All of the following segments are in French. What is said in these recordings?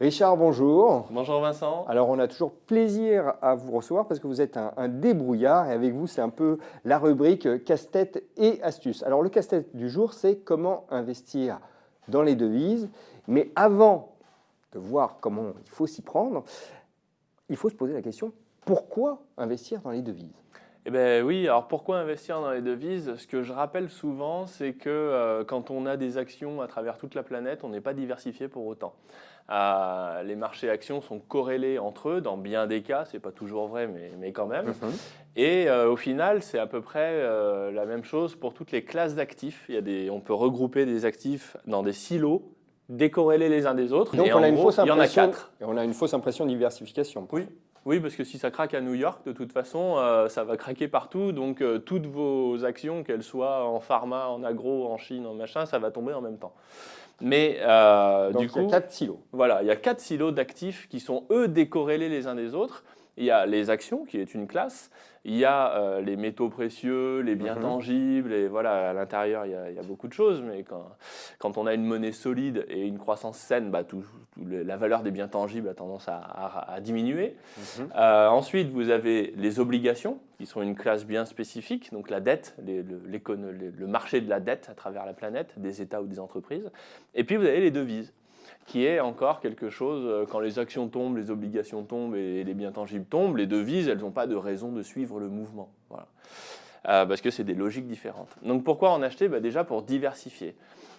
Richard, bonjour. Bonjour Vincent. Alors, on a toujours plaisir à vous recevoir parce que vous êtes un débrouillard et avec vous, c'est un peu la rubrique casse-tête et astuces. Alors, le casse-tête du jour, c'est comment investir dans les devises. Mais avant de voir comment il faut s'y prendre, il faut se poser la question, pourquoi investir dans les devises ? Eh bien oui, alors pourquoi investir dans les devises? Ce que je rappelle souvent, c'est que quand on a des actions à travers toute la planète, on n'est pas diversifié pour autant. Les marchés actions sont corrélés entre eux, dans bien des cas, ce n'est pas toujours vrai, mais quand même. Et au final, c'est à peu près la même chose pour toutes les classes d'actifs. On peut regrouper des actifs dans des silos, décorrélés les uns des autres. Donc, et on a en une gros, fausse il y en a impression, 4. et on a une fausse impression de diversification. Oui, parce que si ça craque à New York, de toute façon, ça va craquer partout. Donc, toutes vos actions, qu'elles soient en pharma, en agro, en Chine, en machin, ça va tomber en même temps. Mais Donc, du coup, il y a 4 silos. Voilà, il y a 4 silos d'actifs qui sont, eux, décorrélés les uns des autres. Il y a les actions, qui est une classe. Il y a les métaux précieux, les biens tangibles. Et voilà, à l'intérieur, il y a beaucoup de choses. Mais quand on a une monnaie solide et une croissance saine, la valeur des biens tangibles a tendance à diminuer. Ensuite, vous avez les obligations, qui sont une classe bien spécifique. Donc la dette, le marché de la dette à travers la planète, des États ou des entreprises. Et puis, vous avez les devises, qui est encore quelque chose, quand les actions tombent, les obligations tombent et les biens tangibles tombent, les devises, elles n'ont pas de raison de suivre le mouvement. Voilà. Parce que c'est des logiques différentes. Donc pourquoi en acheter? Déjà pour diversifier.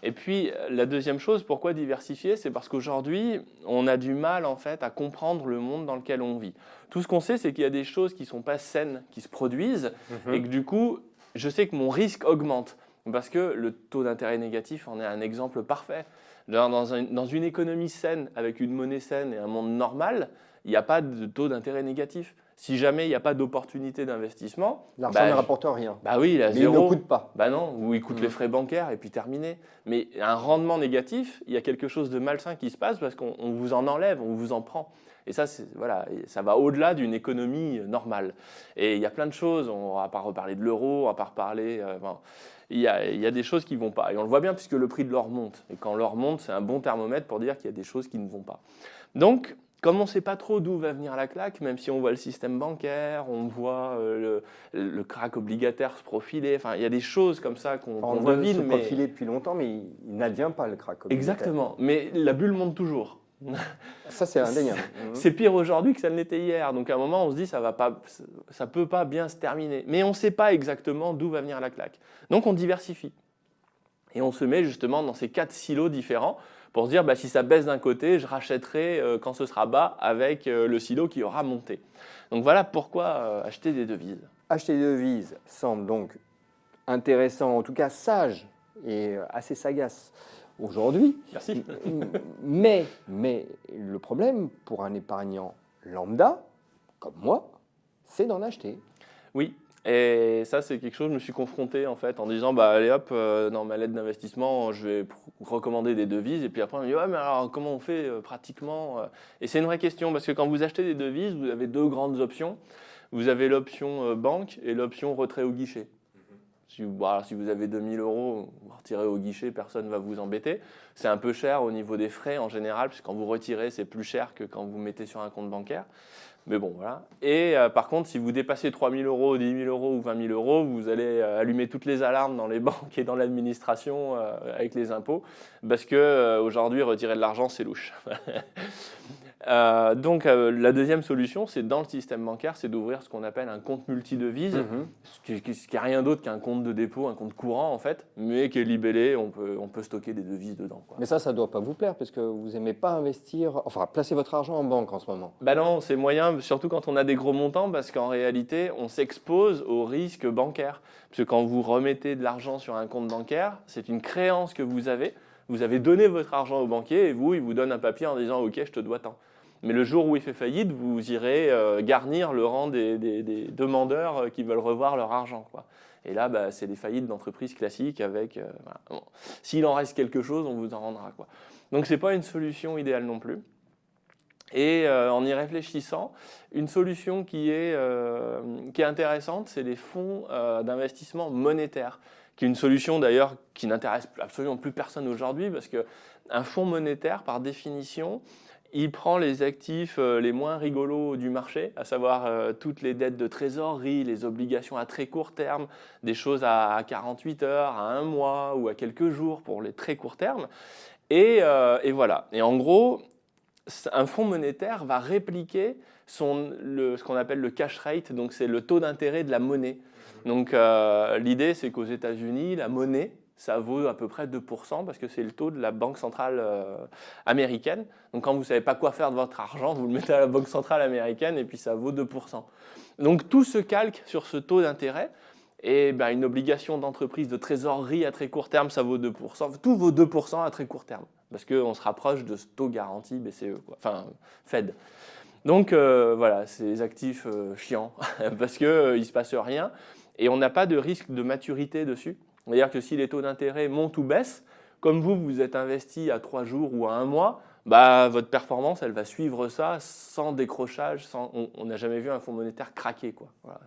Et puis la deuxième chose, pourquoi diversifier? C'est parce qu'aujourd'hui, on a du mal en fait à comprendre le monde dans lequel on vit. Tout ce qu'on sait, c'est qu'il y a des choses qui ne sont pas saines, qui se produisent, et que du coup, je sais que mon risque augmente. Parce que le taux d'intérêt négatif en est un exemple parfait. Dans une économie saine, avec une monnaie saine et un monde normal, il n'y a pas de taux d'intérêt négatif. Si jamais il n'y a pas d'opportunité d'investissement, L'argent ne rapporte rien. Oui, il a mais zéro. Il ne coûte pas. Non, ou il coûte les frais bancaires et puis terminé. Mais un rendement négatif, il y a quelque chose de malsain qui se passe parce qu'on vous en enlève, on vous en prend. Et ça, ça va au-delà d'une économie normale. Et il y a plein de choses, on ne va pas reparler de l'euro, on ne va pas reparler... il y a des choses qui ne vont pas. Et on le voit bien puisque le prix de l'or monte. Et quand l'or monte, c'est un bon thermomètre pour dire qu'il y a des choses qui ne vont pas. Donc, comme on ne sait pas trop d'où va venir la claque, même si on voit le système bancaire, on voit le krach obligataire se profiler, il y a des choses comme ça qu'on devine. On voit se profiler depuis longtemps, mais il n'advient pas le krach obligataire. Exactement, mais la bulle monte toujours. Ça, c'est indéniable. C'est pire aujourd'hui que ça ne l'était hier. Donc à un moment, on se dit ça ne peut pas bien se terminer. Mais on ne sait pas exactement d'où va venir la claque. Donc on diversifie. Et on se met justement dans ces 4 silos différents pour se dire si ça baisse d'un côté, je rachèterai quand ce sera bas avec le silo qui aura monté. Donc voilà pourquoi acheter des devises. Acheter des devises semble donc intéressant, en tout cas sage et assez sagace aujourd'hui. Merci. Mais le problème pour un épargnant lambda, comme moi, c'est d'en acheter. Oui. Et ça, c'est quelque chose, je me suis confronté en fait en disant allez hop, dans ma lettre d'investissement, je vais recommander des devises. Et puis après, on me dit mais alors comment on fait pratiquement? Et c'est une vraie question parce que quand vous achetez des devises, vous avez 2 grandes options. Vous avez l'option banque et l'option retrait au guichet. Si vous avez 2000 €, vous retirez au guichet, personne ne va vous embêter. C'est un peu cher au niveau des frais en général, parce que quand vous retirez, c'est plus cher que quand vous mettez sur un compte bancaire. Mais bon, voilà. Et par contre, si vous dépassez 3000 €, 10 000 € ou 20 000 €, vous allez allumer toutes les alarmes dans les banques et dans l'administration avec les impôts, parce qu'aujourd'hui, retirer de l'argent, c'est louche. Donc la deuxième solution, c'est dans le système bancaire, c'est d'ouvrir ce qu'on appelle un compte multidevises, ce qui n'est rien d'autre qu'un compte de dépôt, un compte courant en fait, mais qui est libellé, on peut stocker des devises dedans. Mais ça ne doit pas vous plaire parce que vous n'aimez pas placer votre argent en banque en ce moment. Non, c'est moyen, surtout quand on a des gros montants, parce qu'en réalité, on s'expose au risque bancaire. Parce que quand vous remettez de l'argent sur un compte bancaire, c'est une créance que vous avez. Vous avez donné votre argent au banquier et il vous donne un papier en disant « Ok, je te dois tant ». Mais le jour où il fait faillite, vous irez garnir le rang des demandeurs qui veulent revoir leur argent, quoi. Et là, c'est des faillites d'entreprises classiques avec... S'il en reste quelque chose, on vous en rendra, quoi. Donc, ce n'est pas une solution idéale non plus. Et en y réfléchissant, une solution qui est intéressante, c'est les fonds d'investissement monétaire, qui est une solution d'ailleurs qui n'intéresse absolument plus personne aujourd'hui, parce qu'un fonds monétaire, par définition, il prend les actifs les moins rigolos du marché, à savoir toutes les dettes de trésorerie, les obligations à très court terme, des choses à 48 heures, à un mois ou à quelques jours pour les très courts termes. Et voilà. Et en gros, un fonds monétaire va répliquer ce qu'on appelle le cash rate, donc c'est le taux d'intérêt de la monnaie. Donc l'idée, c'est qu'aux États-Unis, la monnaie, ça vaut à peu près 2% parce que c'est le taux de la Banque centrale américaine. Donc quand vous ne savez pas quoi faire de votre argent, vous le mettez à la Banque centrale américaine et puis ça vaut 2%. Donc tout se calque sur ce taux d'intérêt. Et ben, une obligation d'entreprise de trésorerie à très court terme, ça vaut 2%. Tout vaut 2% à très court terme parce qu'on se rapproche de ce taux garanti BCE, quoi. Enfin Fed. Donc voilà, c'est des actifs chiants parce qu'il ne se passe rien et on n'a pas de risque de maturité dessus. C'est-à-dire que si les taux d'intérêt montent ou baissent, comme vous êtes investi à 3 jours ou à 1 mois, bah, votre performance, elle va suivre ça sans décrochage. On n'a jamais vu un fonds monétaire craquer, quoi. Voilà,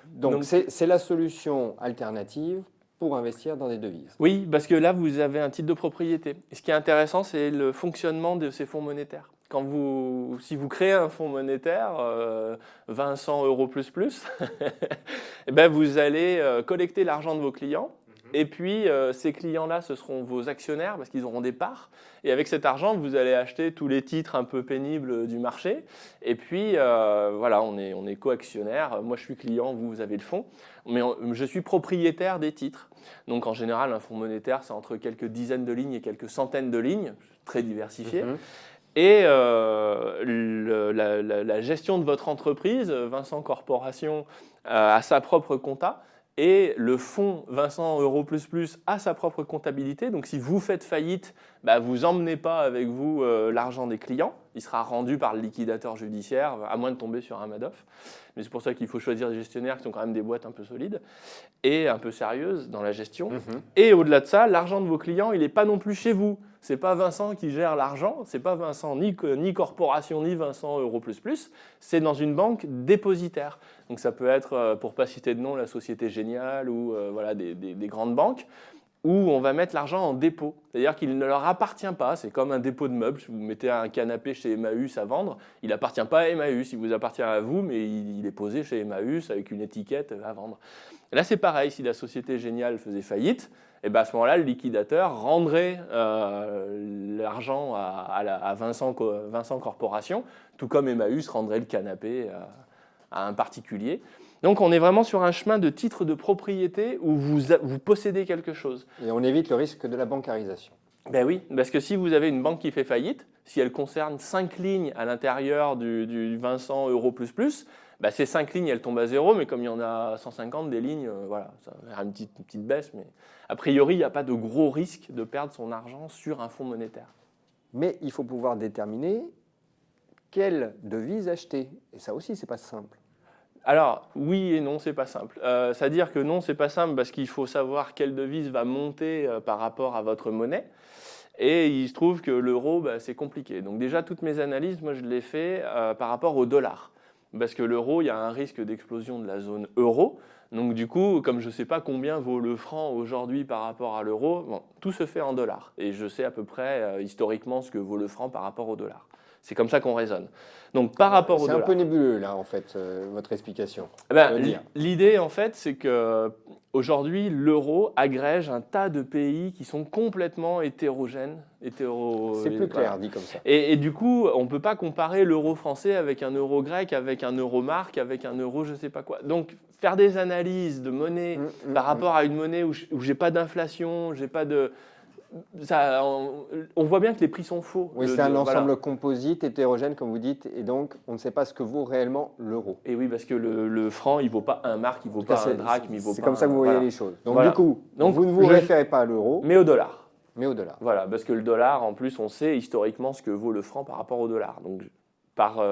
Donc c'est la solution alternative pour investir dans des devises. Oui, parce que là, vous avez un titre de propriété. Et ce qui est intéressant, c'est le fonctionnement de ces fonds monétaires. Si vous créez un fonds monétaire, 20-100 euros plus, eh ben vous allez collecter l'argent de vos clients. Et puis, ces clients-là, ce seront vos actionnaires parce qu'ils auront des parts. Et avec cet argent, vous allez acheter tous les titres un peu pénibles du marché. Et puis, voilà, on est co-actionnaire. Moi, je suis client, vous avez le fonds. Mais je suis propriétaire des titres. Donc, en général, un fonds monétaire, c'est entre quelques dizaines de lignes et quelques centaines de lignes, très diversifié. Et la gestion de votre entreprise, Vincent Corporation, a sa propre compta. Et le fonds Vincent Euro Plus Plus a sa propre comptabilité. Donc si vous faites faillite, bah, vous n'emmenez pas avec vous l'argent des clients. Il sera rendu par le liquidateur judiciaire, à moins de tomber sur un Madoff. Mais c'est pour ça qu'il faut choisir des gestionnaires qui sont quand même des boîtes un peu solides et un peu sérieuses dans la gestion. Et au-delà de ça, l'argent de vos clients, il n'est pas non plus chez vous. Ce n'est pas Vincent qui gère l'argent, ce n'est pas Vincent ni Corporation, ni Vincent Euro Plus Plus. C'est dans une banque dépositaire. Donc ça peut être, pour ne pas citer de nom, la Société Géniale ou voilà, des grandes banques où on va mettre l'argent en dépôt. C'est-à-dire qu'il ne leur appartient pas, c'est comme un dépôt de meubles. Si vous mettez un canapé chez Emmaüs à vendre, il n'appartient pas à Emmaüs, il vous appartient à vous, mais il est posé chez Emmaüs avec une étiquette à vendre. Et là, c'est pareil, si la Société Géniale faisait faillite, et ben à ce moment-là, le liquidateur rendrait l'argent à Vincent Corporation, tout comme Emmaüs rendrait le canapé à un particulier. Donc on est vraiment sur un chemin de titre de propriété où vous possédez quelque chose. Et on évite le risque de la bancarisation. Ben oui, parce que si vous avez une banque qui fait faillite, si elle concerne 5 lignes à l'intérieur du Vincent Euro Plus Plus, ben ces 5 lignes, elles tombent à zéro, mais comme il y en a 150 des lignes, voilà, ça va faire une petite baisse, mais a priori, il n'y a pas de gros risque de perdre son argent sur un fonds monétaire. Mais il faut pouvoir déterminer quelle devise acheter. Et ça aussi, c'est pas simple. Alors, oui et non, c'est pas simple. C'est-à-dire que non, c'est pas simple parce qu'il faut savoir quelle devise va monter par rapport à votre monnaie. Et il se trouve que l'euro, bah, c'est compliqué. Donc déjà, toutes mes analyses, moi, je les fais par rapport au dollar. Parce que l'euro, il y a un risque d'explosion de la zone euro. Donc du coup, comme je ne sais pas combien vaut le franc aujourd'hui par rapport à l'euro, bon, tout se fait en dollars. Et je sais à peu près historiquement ce que vaut le franc par rapport au dollar. C'est comme ça qu'on raisonne. Donc par rapport au dollar. C'est un peu nébuleux là en fait, votre explication. L'idée en fait, c'est qu'aujourd'hui, l'euro agrège un tas de pays qui sont complètement hétérogènes. C'est plus clair dit comme ça. Et du coup, on ne peut pas comparer l'euro français avec un euro grec, avec un euro marque, avec un euro je ne sais pas quoi. Donc faire des analyses de monnaie par rapport à une monnaie où je n'ai pas d'inflation, j'ai pas de... Ça, on voit bien que les prix sont faux. Oui, c'est un ensemble composite, hétérogène, comme vous dites, et donc on ne sait pas ce que vaut réellement l'euro. Et oui, parce que le franc, il ne vaut pas un mark, il ne vaut pas un drachme, il vaut pas. C'est comme ça que vous voyez les choses. Donc du coup, vous ne vous référez pas à l'euro, mais au dollar. Mais au dollar. Voilà, parce que le dollar, en plus, on sait historiquement ce que vaut le franc par rapport au dollar. Donc par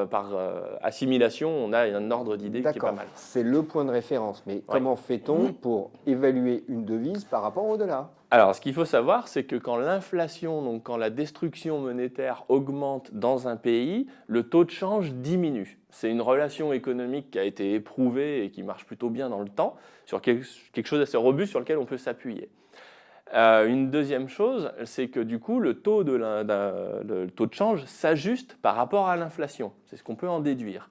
assimilation, on a un ordre d'idée qui est pas mal. C'est le point de référence. Mais comment fait-on pour évaluer une devise par rapport au dollar ? Alors, ce qu'il faut savoir, c'est que quand l'inflation, donc quand la destruction monétaire augmente dans un pays, le taux de change diminue. C'est une relation économique qui a été éprouvée et qui marche plutôt bien dans le temps, sur quelque chose d'assez robuste sur lequel on peut s'appuyer. Une deuxième chose, c'est que du coup, le taux de change s'ajuste par rapport à l'inflation. C'est ce qu'on peut en déduire.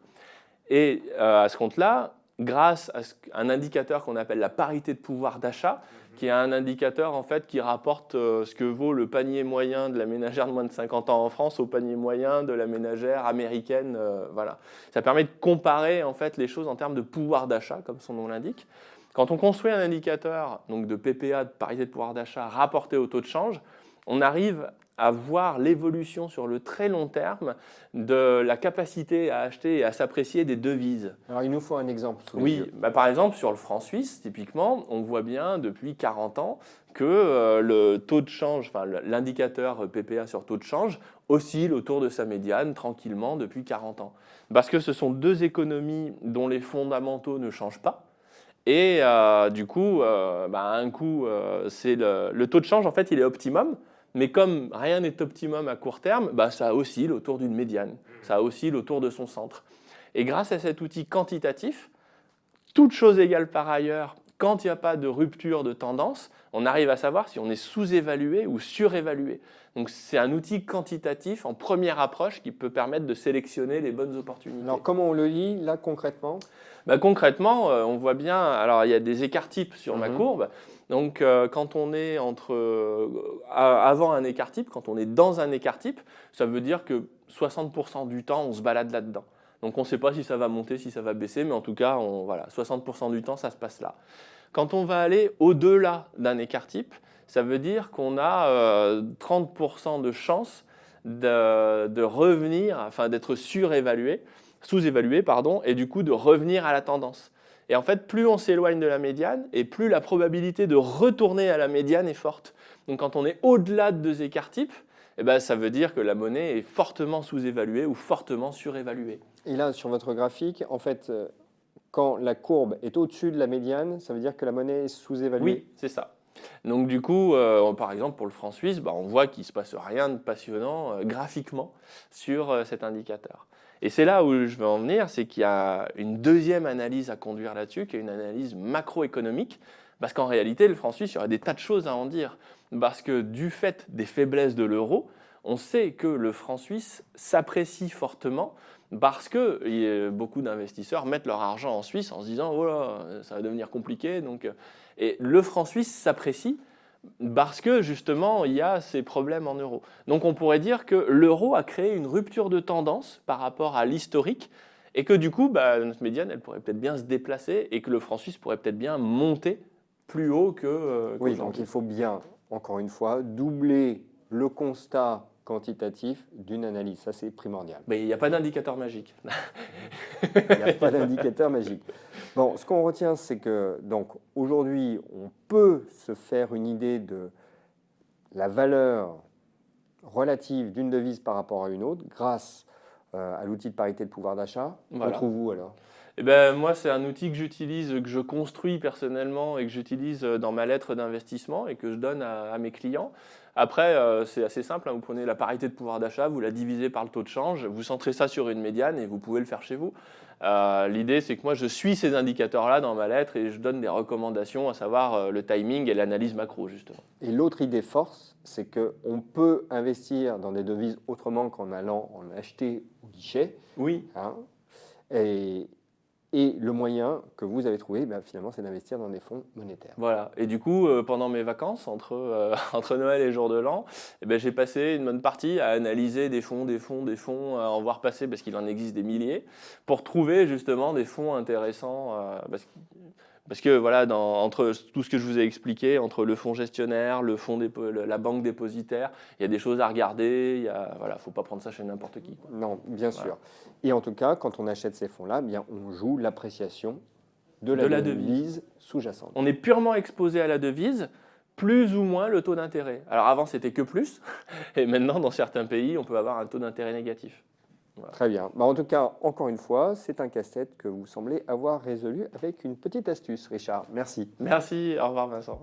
Et à ce compte-là, grâce à un indicateur qu'on appelle la parité de pouvoir d'achat, qui est un indicateur en fait qui rapporte ce que vaut le panier moyen de la ménagère de moins de 50 ans en France au panier moyen de la ménagère américaine. Voilà. Ça permet de comparer en fait les choses en termes de pouvoir d'achat, comme son nom l'indique. Quand on construit un indicateur donc de PPA, de parité de pouvoir d'achat, rapporté au taux de change, on arrive à voir l'évolution sur le très long terme de la capacité à acheter et à s'apprécier des devises. Alors, il nous faut un exemple sous les Oui, yeux. par exemple, sur le franc suisse, typiquement, on voit bien depuis 40 ans que le taux de change, enfin l'indicateur PPA sur taux de change, oscille autour de sa médiane tranquillement depuis 40 ans. Parce que ce sont deux économies dont les fondamentaux ne changent pas. Et du coup, un coup, c'est le taux de change, en fait, il est optimum. Mais comme rien n'est optimum à court terme, ça oscille autour d'une médiane. Ça oscille autour de son centre. Et grâce à cet outil quantitatif, toutes choses égales par ailleurs, quand il n'y a pas de rupture de tendance, on arrive à savoir si on est sous-évalué ou surévalué. Donc c'est un outil quantitatif en première approche qui peut permettre de sélectionner les bonnes opportunités. Alors, comment on le lit, là, concrètement? Concrètement, on voit bien, alors il y a des écarts types sur ma courbe. Donc quand on est avant un écart type, quand on est dans un écart type, ça veut dire que 60% du temps, on se balade là-dedans. Donc on ne sait pas si ça va monter, si ça va baisser, mais en tout cas, 60% du temps, ça se passe là. Quand on va aller au-delà d'un écart type, ça veut dire qu'on a 30% de chances de revenir, enfin d'être sous-évalué, et du coup de revenir à la tendance. Et en fait, plus on s'éloigne de la médiane, et plus la probabilité de retourner à la médiane est forte. Donc quand on est au-delà de deux écarts types, ça veut dire que la monnaie est fortement sous-évaluée ou fortement surévaluée. Et là, sur votre graphique, en fait, quand la courbe est au-dessus de la médiane, ça veut dire que la monnaie est sous-évaluée? Oui, c'est ça. Donc du coup, par exemple pour le franc suisse, on voit qu'il ne se passe rien de passionnant graphiquement sur cet indicateur. Et c'est là où je veux en venir, c'est qu'il y a une deuxième analyse à conduire là-dessus, qui est une analyse macroéconomique, parce qu'en réalité, le franc suisse, il y aurait des tas de choses à en dire, parce que du fait des faiblesses de l'euro, on sait que le franc suisse s'apprécie fortement, parce que beaucoup d'investisseurs mettent leur argent en Suisse en se disant « oh là, ça va devenir compliqué ». Et le franc suisse s'apprécie parce que justement, il y a ces problèmes en euros. Donc on pourrait dire que l'euro a créé une rupture de tendance par rapport à l'historique et que du coup, notre médiane, elle pourrait peut-être bien se déplacer et que le franc suisse pourrait peut-être bien monter plus haut que Oui, donc il faut bien, encore une fois, doubler le constat quantitatif d'une analyse. Ça, c'est primordial. Mais il n'y a pas d'indicateur magique. Il n'y a pas d'indicateur magique. Bon, ce qu'on retient, c'est que donc aujourd'hui, on peut se faire une idée de la valeur relative d'une devise par rapport à une autre grâce à l'outil de parité de pouvoir d'achat. Voilà. Qu'en trouvez-vous alors? Moi, c'est un outil que j'utilise, que je construis personnellement et que j'utilise dans ma lettre d'investissement et que je donne à mes clients. Après, c'est assez simple, vous prenez la parité de pouvoir d'achat, vous la divisez par le taux de change, vous centrez ça sur une médiane et vous pouvez le faire chez vous. L'idée, c'est que moi, je suis ces indicateurs-là dans ma lettre et je donne des recommandations, à savoir le timing et l'analyse macro, justement. Et l'autre idée force, c'est qu'on peut investir dans des devises autrement qu'en allant en acheter au guichet. Oui. Et le moyen que vous avez trouvé, finalement, c'est d'investir dans des fonds monétaires. Voilà. Et du coup, pendant mes vacances, entre Noël et jour de l'an, j'ai passé une bonne partie à analyser des fonds, à en voir passer, parce qu'il en existe des milliers, pour trouver justement des fonds intéressants. Parce que voilà, entre tout ce que je vous ai expliqué, entre le fonds gestionnaire, la banque dépositaire, il y a des choses à regarder. Il ne faut pas prendre ça chez n'importe qui. Non, bien sûr. Et en tout cas, quand on achète ces fonds-là, on joue l'appréciation de la devise sous-jacente. On est purement exposé à la devise, plus ou moins le taux d'intérêt. Alors avant, c'était que plus. Et maintenant, dans certains pays, on peut avoir un taux d'intérêt négatif. Voilà. Très bien. En tout cas, encore une fois, c'est un casse-tête que vous semblez avoir résolu avec une petite astuce, Richard. Merci. Merci. Au revoir, Vincent.